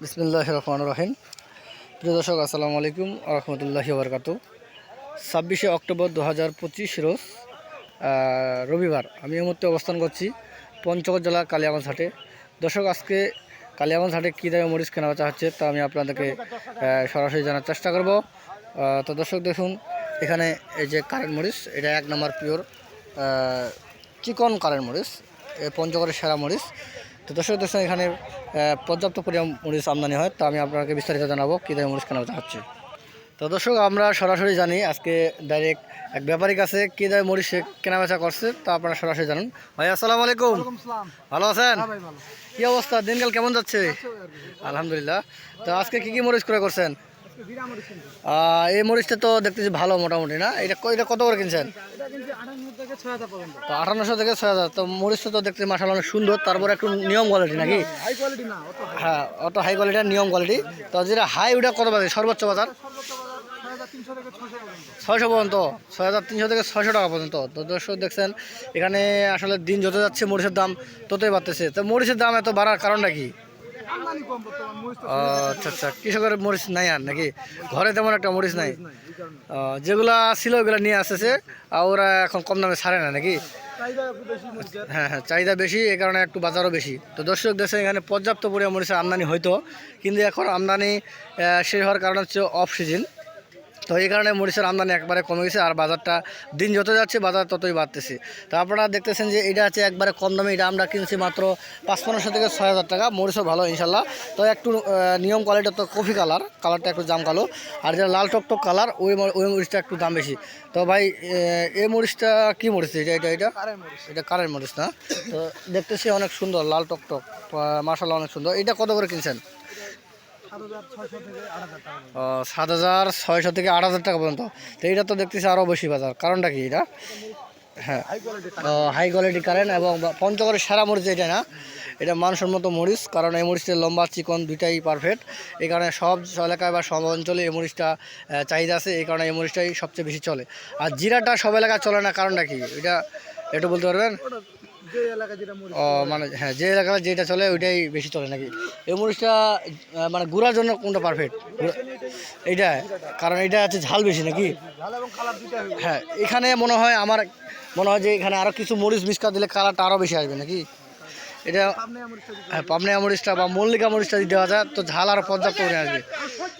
বিসমিল্লাহির রহমানির রহিম। প্রিয় দর্শক, আসসালামু আলাইকুম ওয়া রাহমাতুল্লাহি ওয়া বারাকাতুহু। 26শে অক্টোবর 2025 রোজ রবিবার। আমি এই মুহূর্তে অবস্থান করছি পঞ্চগড় জেলা কালিয়াগঞ্জ হাটে। দর্শক, আজকে কালিয়াগঞ্জ হাটে কী দামে মরিচ কেনা বেচা হচ্ছে তা আমি আপনাদেরকে সরাসরি জানার চেষ্টা করব। তো দর্শক দেখুন, এখানে এই যে কারেন্ট মরিচ, এটা 1 নম্বর পিওর চিকন কারেন্ট মরিচ, পঞ্চগড়ের সেরা মরিচ। তো দর্শক দেখছেন, এখানে পর্যাপ্ত পরিমাণ মরিচ আমদানি হয়। তো আমি আপনাকে বিস্তারিত জানাবো কী দামে মরিচ কেনা বেচা হচ্ছে। তো দর্শক, আমরা সরাসরি জানি আজকে ডাইরেক্ট এক ব্যাপারীর কাছে কী দামে মরিচ কেনা বেচা করছে, তা আপনারা সরাসরি জানুন। ভাই আসসালামু আলাইকুম, ভালো আছেন? কি অবস্থা, দিনকাল কেমন যাচ্ছে? আলহামদুলিল্লাহ। তো আজকে কি কি মরিচ ক্রয় করছেন? এই মরিচটা তো দেখতেছি ভালো মোটামুটি, না? এটা এটা কত করে কিনছেন? তো 1800 থেকে 6000। তো মরিচটা তো দেখতে মাশাআল্লাহ অনেক সুন্দর, তারপরে একটু নিয়ম কোয়ালিটি নাকি? হ্যাঁ, অত হাই কোয়ালিটির নিয়ম কোয়ালিটি। তো যেটা হাই ওটা কত বাজে সর্বোচ্চ বাজার? 600 পর্যন্ত, 6300 থেকে 600 টাকা পর্যন্ত। তো দর্শক দেখছেন, এখানে আসলে দিন যত যাচ্ছে মরিচের দাম ততই বাড়তেছে। তো মরিচের দাম এত বাড়ার কারণটা কি? আচ্ছা আচ্ছা, কৃষকের মরিচ নাই আর নাকি? ঘরে তেমন একটা মরিচ নাই, যেগুলা ছিল ওগুলা নিয়ে আসতেছে, আর ওরা এখন কম দামে ছাড়ে না নাকি? হ্যাঁ হ্যাঁ, চাহিদা বেশি, এই কারণে একটু বাজারও বেশি। তো দর্শক দেশে এখানে পর্যাপ্ত পরিমাণ মরিচের আমদানি হইতো, কিন্তু এখন আমদানি শেষ হওয়ার কারণ হচ্ছে অফ সিজন। তো এই কারণে মরিচের আমদানি একবারে কমে গেছে, আর বাজারটা দিন যত যাচ্ছে বাজার ততই বাড়তেছে। তো আপনারা দেখতেছেন যে এটা আছে একবারে কম দামে, এটা আমরা কিনছি মাত্র 5500 থেকে 6000 টাকা। মরিচও ভালো ইনশাল্লাহ। তো একটু নিয়ম কোয়ালিটি, তো কফি কালারটা একটু জাম কালো, আর যেটা লাল টকটক কালার ওই মরিচটা একটু দাম বেশি। তো ভাই, এই মরিচটা কী মরিচ? এটা কারেন্ট মরিচ, না? তো দেখতেছি অনেক সুন্দর, লাল টকটক, মাশাআল্লাহ অনেক সুন্দর। এটা কত করে কিনছেন? 7600 থেকে 8000 টাকা পর্যন্ত। তো এইটা তো দেখতেছি আরও বেশি বাজার, কারণটা কি এটা? হ্যাঁ, হাই কোয়ালিটি কারেন্ট এবং পঞ্চগড়ের সেরা মরিচ এটা, না? এটা মানসম্মত মরিচ, কারণ এই মরিচের লম্বা চিকন দুইটাই পারফেক্ট। এই কারণে সব এলাকায় বা সব অঞ্চলে এই মরিচটা চাহিদা আছে, এই কারণে এই মরিচটাই সবচেয়ে বেশি চলে। আর জিরাটা সব এলাকায় চলে না, কারণটা কি এটা একটু বলতে পারবেন? মানে হ্যাঁ, যে এলাকায় যেটা চলে ওইটাই বেশি চলে নাকি? এই মরিচটা মানে গুঁড়ার জন্য কোনটা পারফেক্ট? এইটা, কারণ এটা আছে ঝাল বেশি নাকি? হ্যাঁ, এখানে আমার মনে হয় যে এখানে আরও কিছু মরিচ মিক্সকা দিলে কালারটা আরও বেশি আসবে নাকি? এটা হ্যাঁ, পাবনা মরিচটা বা মল্লিকা মরিচটা যদি দেওয়া যায় তো ঝাল আরও পর্যাপ্ত পরিমাণ আসবে।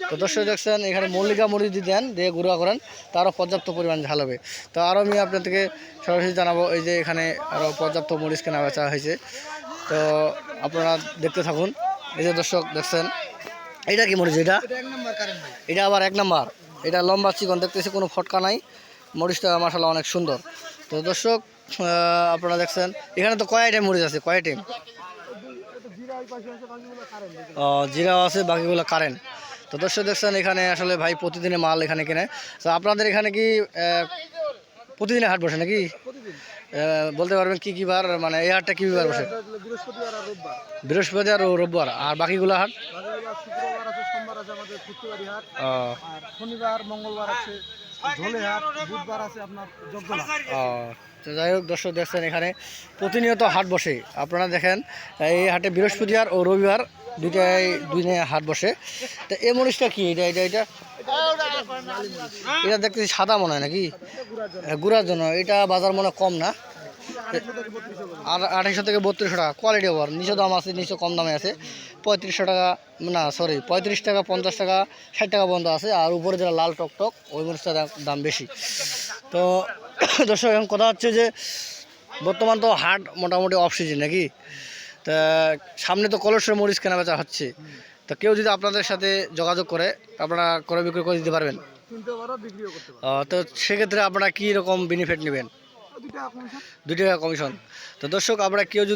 তো দর্শক দেখছেন, এখানে মল্লিকা মরিচ যদি দেন, দিয়ে গুঁড়া করেন, তারও পর্যাপ্ত পরিমাণ ঝাল হবে। তো আরও আমি আপনাদেরকে সরাসরি জানাবো, এই যে এখানে আরও পর্যাপ্ত মরিচ কেনা বেচা হয়েছে। তো আপনারা দেখতে থাকুন। এই যে দর্শক দেখছেন, এটা কি মরিচ? এটা আবার 1 নম্বর। এটা লম্বা চিকন, দেখতেছি কোনো ফটকা নাই, মরিচটা মাশাআল্লাহ অনেক সুন্দর। তো দর্শক, আপনারা দেখছেন এখানে তো কয় আইটেম মরিচ আছে, কয় আইটেম? জিরাও আছে, বাকিগুলো কারেন্ট। তো দর্শক দেখছেন, এখানে আসলে ভাই প্রতিদিনের মাল এখানে কেনে। তো আপনাদের এখানে কি প্রতিদিনের হাট বসে নাকি? বলতে পারবেন কি কি বার, মানে এই হাটটা কি বার বসে? বৃহস্পতি আর রোববার। আর বাকিগুলো হাট? শনিবার মঙ্গলবার আছে ঝোলেহাট, বুধবার আছে আপনার জগদলা। তো যাই হোক, দর্শক দেখছেন এখানে প্রতিনিয়ত হাট বসে। আপনারা দেখেন, এই হাটে বৃহস্পতিবার ও রবিবার দুই দিনে হাট বসে। তো এই মরিচটা কি? এটা দেখতেছি সাদা মনে হয় নাকি? গুঁড়ার জন্য এটা বাজার মনে কম, না? আর 2800 থেকে 3200 টাকা কোয়ালিটি ওভার। নিচে দাম আছে, নিচে কম দামে আছে 3500 টাকা, না সরি 35 টাকা, 50 টাকা, 60 টাকা পর্যন্ত আছে। আর উপরে যেটা লাল টকটক ওই মরিচটার দাম বেশি। তো দর্শক, এখন কথা হচ্ছে যে বর্তমান তো হাট মোটামুটি অফ সিজন নাকি? তা সামনে তো কলসের মরিচ কেনা বেচা হচ্ছে। তো কেউ যদি আপনাদের সাথে যোগাযোগ করে, আপনারা ক্রয় বিক্রয় করে দিতে পারবেন? তো সেক্ষেত্রে আপনারা কী রকম বেনিফিট নেবেন? 2 টাকা কমিশন। তো দর্শক, আমরা কেউ যদি